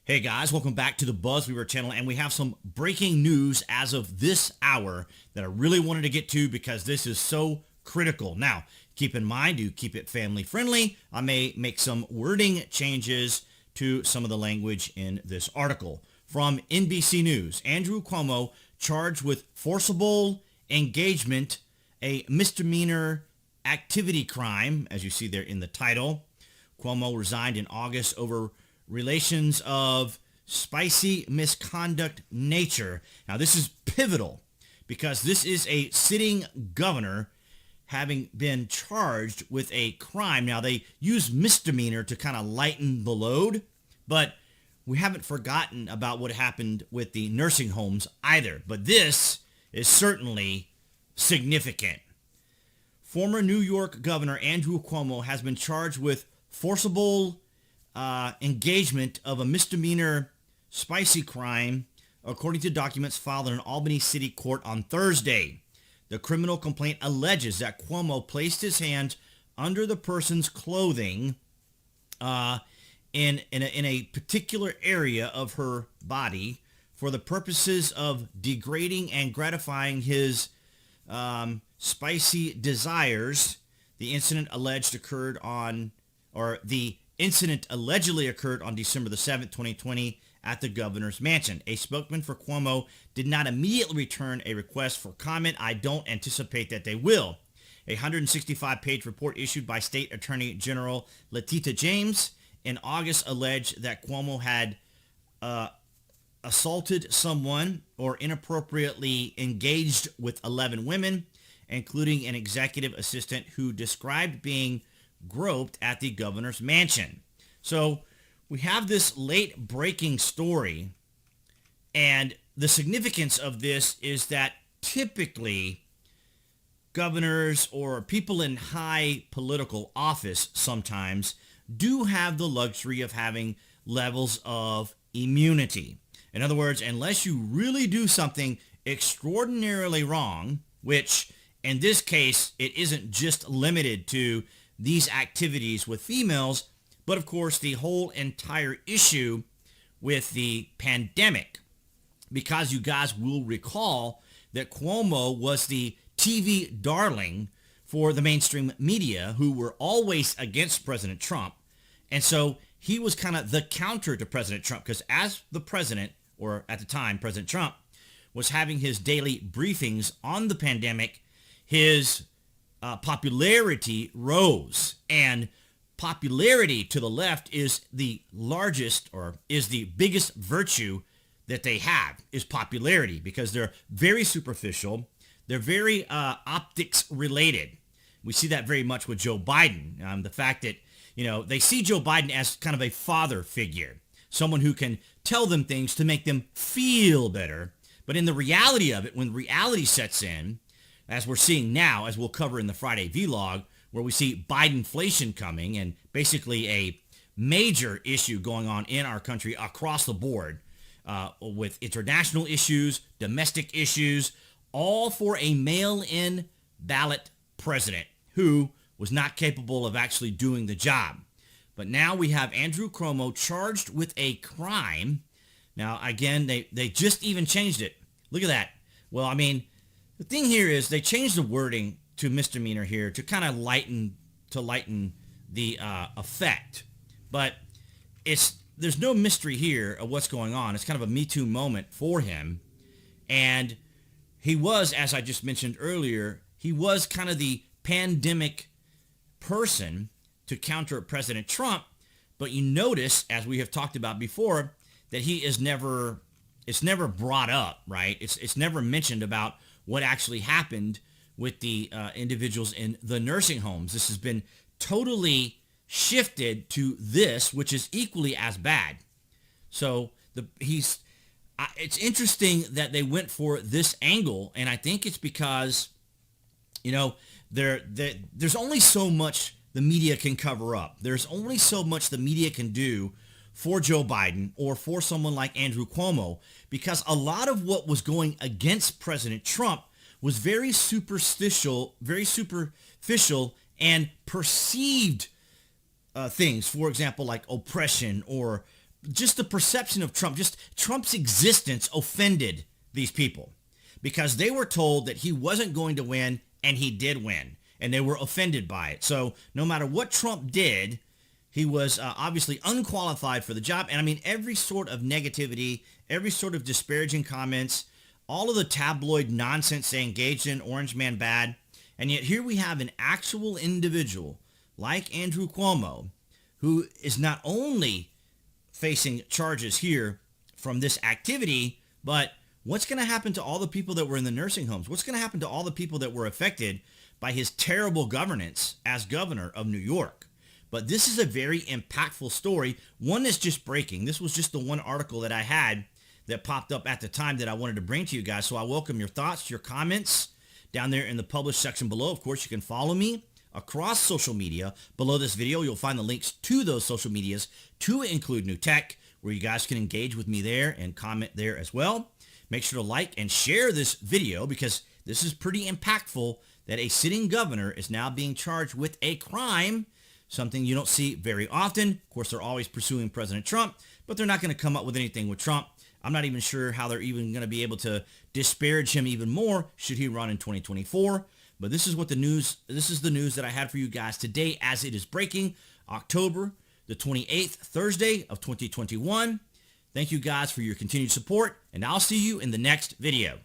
Hey guys, welcome back to the BuzWeaver channel, and we have some breaking news as of this hour that I really wanted to get to because this is so critical. Now, keep in mind, to keep it family friendly, I may make some wording changes to some of the language in this article. From NBC News, Andrew Cuomo charged with forcible engagement, a misdemeanor activity crime, as you see there in the title. Cuomo resigned in August over relations of spicy misconduct nature. Now, this is pivotal because this is a sitting governor having been charged with a crime. Now, they use misdemeanor to kind of lighten the load, but we haven't forgotten about what happened with the nursing homes either. But this is certainly significant. Former New York Governor Andrew Cuomo has been charged with forcible engagement of a misdemeanor spicy crime, according to documents filed in an Albany City court on Thursday. The criminal complaint alleges that Cuomo placed his hands under the person's clothing in a particular area of her body for the purposes of degrading and gratifying his spicy desires. The incident allegedly occurred on December the 7th, 2020 at the governor's mansion. A spokesman for Cuomo did not immediately return a request for comment. I don't anticipate that they will. A 165-page report issued by State Attorney General Letitia James in August alleged that Cuomo had assaulted someone or inappropriately engaged with 11 women, including an executive assistant who described being groped at the governor's mansion. So we have this late breaking story, and the significance of this is that typically governors or people in high political office sometimes do have the luxury of having levels of immunity. In other words, unless you really do something extraordinarily wrong, which in this case, it isn't just limited to these activities with females, but of course the whole entire issue with the pandemic, because you guys will recall that Cuomo was the TV darling for the mainstream media who were always against President Trump. And so he was kind of the counter to President Trump, because as the president, or at the time President Trump, was having his daily briefings on the pandemic, his popularity rose, and popularity to the left is the largest, or is the biggest virtue that they have, is popularity, because they're very superficial. They're very optics related. We see that very much with Joe Biden. The fact that, they see Joe Biden as kind of a father figure, someone who can tell them things to make them feel better. But in the reality of it, when reality sets in, as we're seeing now, as we'll cover in the Friday vlog, where we see Bidenflation coming and basically a major issue going on in our country across the board with international issues, domestic issues, all for a mail-in ballot president who was not capable of actually doing the job. But now we have Andrew Cuomo charged with a crime. Now, again, they just even changed it. Look at that. Well, the thing here is they changed the wording to misdemeanor here to kind of lighten the effect. But there's no mystery here of what's going on. It's kind of a Me Too moment for him. And he was, as I just mentioned earlier, he was kind of the pandemic person to counter President Trump. But you notice, as we have talked about before, that it's never brought up, right? It's never mentioned about what actually happened with the individuals in the nursing homes. This has been totally shifted to this, which is equally as bad. So it's interesting that they went for this angle, and I think it's because, there's only so much the media can cover up. There's only so much the media can do for Joe Biden or for someone like Andrew Cuomo, because a lot of what was going against President Trump was very superficial and perceived things. For example, like oppression or just the perception of Trump, just Trump's existence offended these people because they were told that he wasn't going to win, and he did win, and they were offended by it. So no matter what Trump did, he was obviously unqualified for the job. And I mean, every sort of negativity, every sort of disparaging comments, all of the tabloid nonsense they engaged in, Orange Man bad. And yet here we have an actual individual like Andrew Cuomo, who is not only facing charges here from this activity, but what's going to happen to all the people that were in the nursing homes? What's going to happen to all the people that were affected by his terrible governance as governor of New York? But this is a very impactful story, one that's just breaking. This was just the one article that I had that popped up at the time that I wanted to bring to you guys. So I welcome your thoughts, your comments down there in the published section below. Of course, you can follow me across social media. Below this video, you'll find the links to those social medias, to include New Tech, where you guys can engage with me there and comment there as well. Make sure to like and share this video because this is pretty impactful that a sitting governor is now being charged with a crime, something you don't see very often. Of course, they're always pursuing President Trump, but they're not going to come up with anything with Trump. I'm not even sure how they're even going to be able to disparage him even more should he run in 2024. But this is the news that I had for you guys today as it is breaking October the 28th, Thursday of 2021. Thank you guys for your continued support, and I'll see you in the next video.